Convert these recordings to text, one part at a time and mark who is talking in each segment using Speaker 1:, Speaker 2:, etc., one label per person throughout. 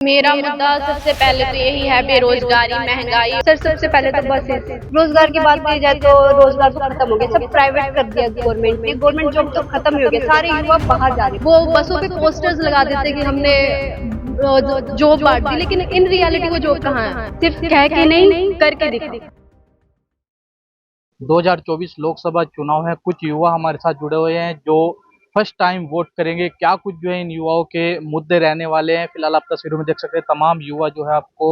Speaker 1: मेरा मुद्दा सबसे पहले तो यही है बेरोजगारी, महंगाई।
Speaker 2: सर सबसे पहले तो बसेस रोजगार की बात की जाए तो रोजगार तो खत्म हो गया, सब प्राइवेट कर दिया गवर्नमेंट ने। गवर्नमेंट जॉब तो खत्म ही हो गया, सारे युवा बाहर जा रहे हैं।
Speaker 1: वो बसों पे पोस्टर्स लगा देते कि हमने जॉब बांट दी, लेकिन इन रियलिटी वो जॉब कहाँ है?
Speaker 2: सिर्फ कह के नहीं करके दिखा।
Speaker 3: 2024 लोकसभा चुनाव है। कुछ युवा हमारे साथ जुड़े हुए हैं जो फर्स्ट टाइम वोट करेंगे। क्या कुछ जो है इन युवाओं के मुद्दे रहने वाले हैं, फिलहाल आप तस्वीरों में देख सकते हैं। तमाम युवा जो है आपको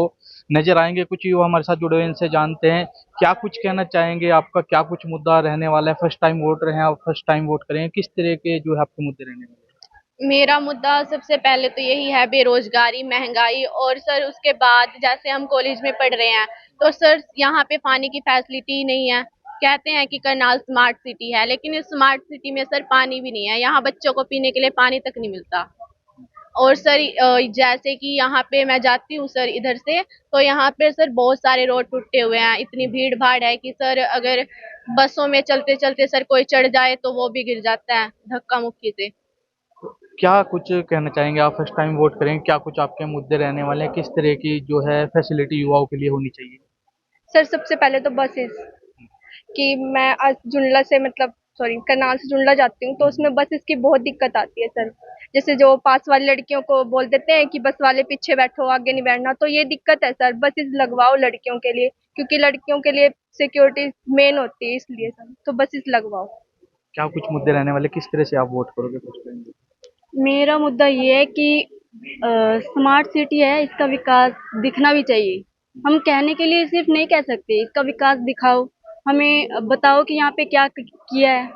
Speaker 3: नजर आएंगे। कुछ युवा हमारे साथ जुड़े हुए हैं, इनसे जानते हैं क्या कुछ कहना चाहेंगे, आपका क्या कुछ मुद्दा रहने वाला है। फर्स्ट टाइम वोटर हैं आप, फर्स्ट टाइम वोट करेंगे, किस तरह के जो है आपके मुद्दे रहने वाले हैं?
Speaker 1: मेरा मुद्दा सबसे पहले तो यही है बेरोजगारी, महंगाई। और सर उसके बाद जैसे हम कॉलेज में पढ़ रहे हैं तो सर यहाँ पे पानी की फैसिलिटी नहीं है। कहते हैं कि करनाल स्मार्ट सिटी है, लेकिन इस स्मार्ट सिटी में सर पानी भी नहीं है। यहाँ बच्चों को पीने के लिए पानी तक नहीं मिलता। और सर जैसे कि यहाँ पे मैं जाती हूँ सर इधर से, तो यहाँ पे सर बहुत सारे रोड टूटे हुए हैं। इतनी भीड़ भाड़ है कि सर अगर बसों में चलते चलते सर कोई चढ़ जाए तो वो भी गिर जाता है धक्का मुक्की से।
Speaker 3: क्या कुछ कहना चाहेंगे, आप फर्स्ट टाइम वोट करेंगे, क्या कुछ आपके मुद्दे रहने वाले हैं, किस तरह की जो है फैसिलिटी युवाओं के लिए होनी चाहिए?
Speaker 2: सर सबसे पहले तो बसेस कि मैं आज जुंडला से मतलब सॉरी करनाल से जुंडला जाती हूँ, तो उसमें बसेस की बहुत दिक्कत आती है सर। जैसे जो पास वाली लड़कियों को बोल देते हैं कि बस वाले पीछे बैठो, आगे नहीं बैठना, तो ये दिक्कत है सर। बसेस लगवाओ लड़कियों के लिए, क्योंकि लड़कियों के लिए सिक्योरिटी मेन होती है, इसलिए सर तो बसेस लगवाओ।
Speaker 3: क्या कुछ मुद्दे रहने वाले, किस तरह से आप वोट करोगे फर्स्ट टाइम?
Speaker 2: मेरा मुद्दा ये है कि स्मार्ट सिटी है, इसका विकास दिखना भी चाहिए। हम कहने के लिए सिर्फ नहीं कह सकते, इसका विकास दिखाओ, हमें बताओ कि यहाँ पे क्या किया है।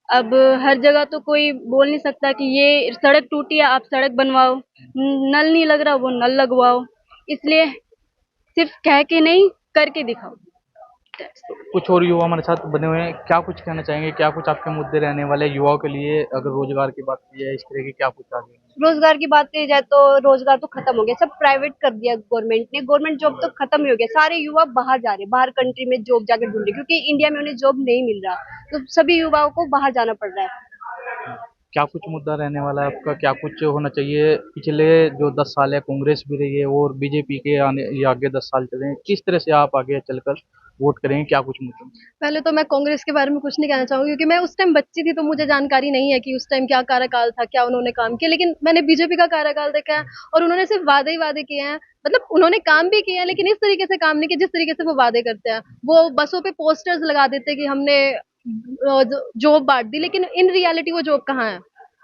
Speaker 2: अब हर जगह तो कोई बोल नहीं सकता कि ये सड़क टूटी है आप सड़क बनवाओ, नल नहीं लग रहा वो नल लगवाओ। इसलिए सिर्फ कह के नहीं करके दिखाओ।
Speaker 3: कुछ और युवा हमारे साथ बने हुए हैं, क्या कुछ कहना चाहेंगे, क्या कुछ आपके मुद्दे रहने वाले हैं युवाओं के लिए? अगर रोजगार की बात की जाए, इस तरह की क्या कुछ आगे?
Speaker 2: रोजगार की बात की जाए तो रोजगार तो खत्म हो गया, सब प्राइवेट कर दिया गवर्नमेंट ने। गवर्नमेंट जॉब तो खत्म ही हो गया, सारे युवा बाहर जा रहे हैं, बाहर कंट्री में जॉब जाकर ढूंढ रहे, क्योंकि इंडिया में उन्हें जॉब नहीं मिल रहा, तो सभी युवाओं को बाहर जाना पड़ रहा है।
Speaker 3: क्या कुछ मुद्दा रहने वाला है आपका, क्या कुछ होना चाहिए? पिछले जो 10 साल है कांग्रेस भी रही है और बीजेपी के आने ये आगे 10 साल चले हैं, किस तरह से आप आगे चलकर वोट करेंगे, क्या कुछ मुद्दे?
Speaker 1: पहले तो मैं कांग्रेस के बारे में कुछ नहीं कहना चाहूंगी, क्योंकि मैं उस टाइम बच्ची थी, तो मुझे जानकारी नहीं है कि उस टाइम क्या कार्यकाल था, क्या उन्होंने काम किया। लेकिन मैंने बीजेपी का कार्यकाल देखा है, और उन्होंने सिर्फ वादे ही वादे किए हैं। मतलब उन्होंने काम भी किया है, लेकिन इस तरीके से काम नहीं किया जिस तरीके से वो वादे करते हैं। वो बसों पे पोस्टर्स लगा देते कि हमने जॉब बांट दी, लेकिन इन रियलिटी वो जॉब कहाँ है?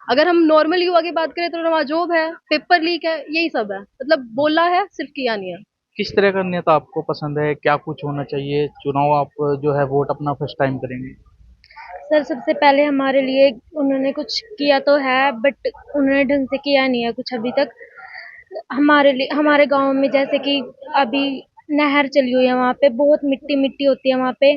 Speaker 1: अगर हम नॉर्मल युवा की बात करें तो वहाँ जॉब है, पेपर लीक है, यही सब है। मतलब बोला है, सिर्फ किया नहीं है।
Speaker 3: किस तरह का नेता आपको पसंद है, क्या कुछ होना चाहिए? चुनाव आप जो है वोट अपना फर्स्ट टाइम करेंगे?
Speaker 2: सर सबसे पहले हमारे लिए उन्होंने कुछ किया तो है, बट उन्होंने ढंग से किया नहीं है कुछ अभी तक हमारे लिए। हमारे गांव में जैसे कि अभी नहर चली हुई है, वहाँ पे बहुत मिट्टी मिट्टी होती है, वहाँ पे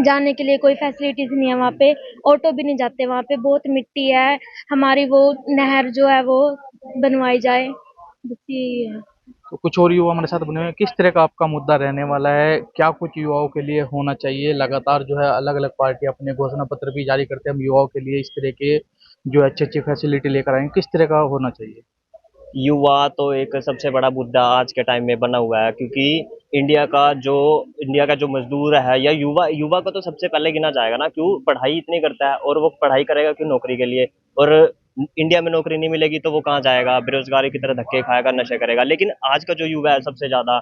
Speaker 2: जाने के लिए कोई फैसिलिटीज नहीं है, वहाँ पे ऑटो भी नहीं जाते, वहाँ पे बहुत मिट्टी है। हमारी वो नहर जो है वो बनवाई जाए, बस यही है।
Speaker 3: तो कुछ और युवा हमारे साथ बने हुए हैं, किस तरह का आपका मुद्दा रहने वाला है, क्या कुछ युवाओं के लिए होना चाहिए? लगातार जो है अलग अलग पार्टी अपने घोषणा पत्र भी जारी करते हैं, हम युवाओं के लिए इस तरह के जो अच्छी अच्छी फैसिलिटी लेकर आएंगे, किस तरह का होना चाहिए?
Speaker 4: युवा तो एक सबसे बड़ा मुद्दा आज के टाइम में बना हुआ है, क्योंकि इंडिया का जो इंडिया का जो मजदूर है या युवा युवा को तो सबसे पहले गिना जाएगा ना। क्यों पढ़ाई इतनी करता है और वो पढ़ाई करेगा क्यों? नौकरी के लिए। और इंडिया में नौकरी नहीं मिलेगी तो वो कहाँ जाएगा? बेरोजगारी की तरह धक्के खाएगा, नशे करेगा। लेकिन आज का जो युवा है सबसे ज्यादा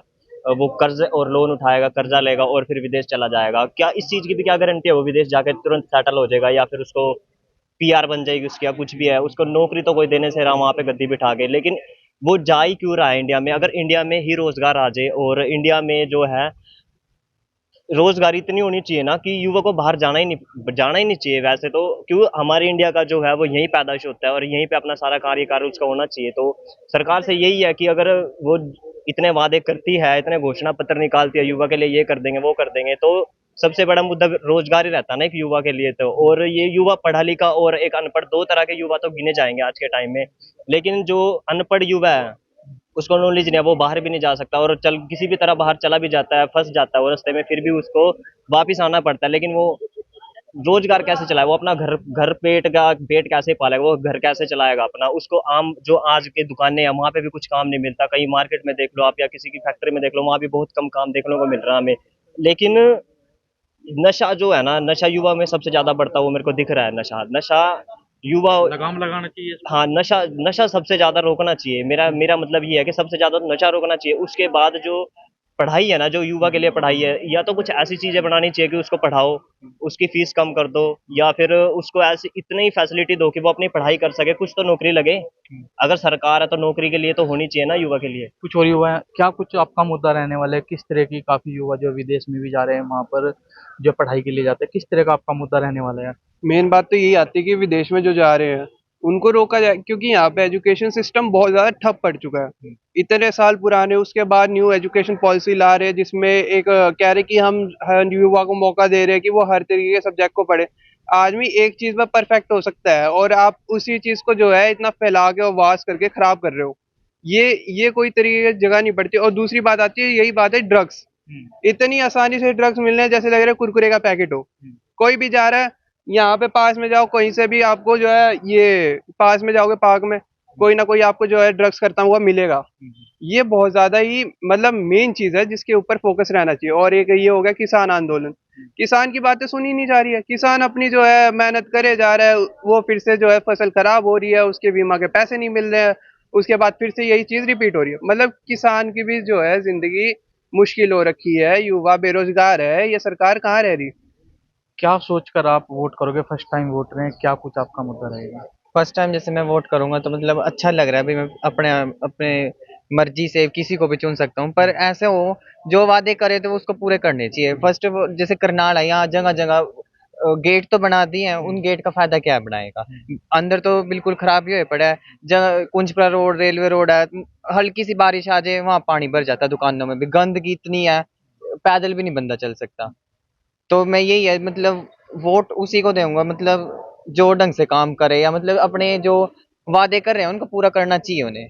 Speaker 4: वो कर्ज और लोन उठाएगा, कर्जा लेगा और फिर विदेश चला जाएगा। क्या इस चीज की भी क्या गारंटी है वो विदेश जाकर तुरंत सेटल हो जाएगा, या फिर उसको पीआर बन जाएगी उसकी, या कुछ भी है? उसको नौकरी तो कोई देने से रहा वहां पे गद्दी बिठा के, लेकिन वो जा ही क्यों रहा है इंडिया में? अगर इंडिया में ही रोजगार आ जाए और इंडिया में जो है रोजगार इतनी होनी चाहिए ना कि युवा को बाहर जाना ही नहीं चाहिए वैसे तो। क्यों हमारे इंडिया का जो है वो यहीं पैदाइश होता है और यहीं पे अपना सारा कार्यकाल उसका होना चाहिए। तो सरकार से यही है कि अगर वो इतने वादे करती है, इतने घोषणा पत्र निकालती है युवा के लिए, ये कर देंगे वो कर देंगे, तो सबसे बड़ा मुद्दा रोजगार ही रहता है ना एक युवा के लिए तो। और ये युवा पढ़ा लिखा और एक अनपढ़, दो तरह के युवा तो गिने जाएंगे आज के टाइम में। लेकिन जो अनपढ़ युवा है उसको नॉलेज नहीं है, वो बाहर भी नहीं जा सकता, और चल किसी भी तरह बाहर चला भी जाता है, फंस जाता है वो रास्ते में, फिर भी उसको वापिस आना पड़ता है। लेकिन वो रोजगार कैसे चलाए, वो अपना घर घर पेट कैसे पालेगा, वो घर कैसे चलाएगा अपना। उसको आम जो आज के दुकानें हैं वहाँ पे भी कुछ काम नहीं मिलता, कहीं मार्केट में देख लो आप या किसी की फैक्ट्री में देख लो, वहाँ भी बहुत कम काम देखने को मिल रहा है हमें। लेकिन नशा जो है ना, नशा युवा में सबसे ज्यादा बढ़ता हुआ मेरे को दिख रहा है। नशा नशा युवा,
Speaker 3: लगाम लगाना चाहिए इसमें।
Speaker 4: हाँ, नशा नशा सबसे ज्यादा रोकना चाहिए। मेरा मेरा मतलब ये है कि सबसे ज्यादा तो नशा रोकना चाहिए। उसके बाद जो पढ़ाई है ना, जो युवा के लिए पढ़ाई है, या तो कुछ ऐसी चीजें बनानी चाहिए कि उसको पढ़ाओ, उसकी फीस कम कर दो, या फिर उसको ऐसी इतनी फैसिलिटी दो कि वो अपनी पढ़ाई कर सके, कुछ तो नौकरी लगे। अगर सरकार है तो नौकरी के लिए तो होनी चाहिए ना युवा के लिए।
Speaker 3: कुछ और युवा हैं, क्या कुछ आपका मुद्दा रहने वाला है? किस तरह की काफी युवा जो विदेश में भी जा रहे हैं, वहां पर जो पढ़ाई के लिए जाते हैं, किस तरह का आपका मुद्दा रहने वाला है?
Speaker 5: मेन बात तो यही आती है कि विदेश में जो जा रहे हैं उनको रोका जाए, क्योंकि यहाँ पे एजुकेशन सिस्टम बहुत ज्यादा ठप पड़ चुका है। इतने साल पुराने, उसके बाद न्यू एजुकेशन पॉलिसी ला रहे हैं जिसमें एक कह रहे कि हम हर युवा को मौका दे रहे हैं कि वो हर तरीके के सब्जेक्ट को पढ़े। आदमी एक चीज में परफेक्ट हो सकता है और आप उसी चीज को जो है इतना फैला के और वास करके खराब कर रहे हो। ये कोई तरीके की जगह नहीं पड़ती। और दूसरी बात आती है, यही बात है ड्रग्स। इतनी आसानी से ड्रग्स मिलने हैं, जैसे लग रहा है कुरकुरे का पैकेट हो। कोई भी जा रहा है, यहाँ पे पास में जाओ कहीं से भी, आपको जो है ये पास में जाओगे पार्क में, कोई ना कोई आपको जो है ड्रग्स करता हुआ मिलेगा। ये बहुत ज्यादा ही मतलब मेन चीज है जिसके ऊपर फोकस रहना चाहिए। और एक ये हो गया किसान आंदोलन। किसान की बातें सुनी नहीं जा रही है। किसान अपनी जो है मेहनत करे जा रहा है, वो फिर से जो है फसल खराब हो रही है, उसके बीमा के पैसे नहीं मिल रहे हैं, उसके बाद फिर से यही चीज रिपीट हो रही है। मतलब किसान की भी जो है जिंदगी मुश्किल हो रखी है, युवा बेरोजगार है, ये सरकार कहाँ रह रही।
Speaker 3: क्या सोचकर आप वोट करोगे? फर्स्ट टाइम वोट रहे हैं, क्या कुछ आपका मुद्दा रहेगा?
Speaker 6: फर्स्ट टाइम जैसे मैं वोट करूंगा तो मतलब अच्छा लग रहा है भाई, मैं अपने अपने मर्जी से किसी को भी चुन सकता हूँ, पर ऐसे हो जो वादे करे तो उसको पूरे करने चाहिए। फर्स्ट जैसे करनाल है, यहाँ जगह जगह गेट तो बना दिए हैं, उन गेट का फायदा क्या बनाएगा? अंदर तो बिल्कुल खराब ही हुए पड़ा है। जगह कुंजपुरा रोड, रेलवे रोड है, हल्की सी बारिश आ जाए वहां पानी भर जाता है, दुकानों में भी गंदगी इतनी है, पैदल भी नहीं बंदा चल सकता। तो मैं यही है मतलब वोट उसी को दूंगा मतलब जो ढंग से काम करे, या मतलब अपने जो वादे कर रहे हैं उनको पूरा करना चाहिए उन्हें।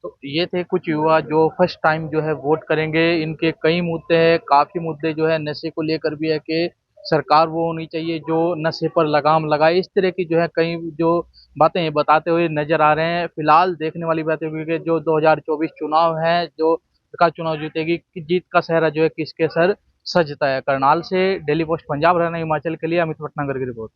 Speaker 3: तो ये थे कुछ युवा जो फर्स्ट टाइम जो है वोट करेंगे। इनके कई मुद्दे हैं, काफी मुद्दे जो है नशे को लेकर भी है कि सरकार वो होनी चाहिए जो नशे पर लगाम लगाए। इस तरह की जो है कई जो बातें ये बताते हुए नजर आ रहे हैं। फिलहाल देखने वाली बात है कि जो 2024 चुनाव है, जो का चुनाव जीतेगी, कि जीत का सेहरा जो है किसके सर सजता है। करनाल से डेली पोस्ट पंजाब, रहना हिमाचल के लिए, अमित भटनागर की रिपोर्ट।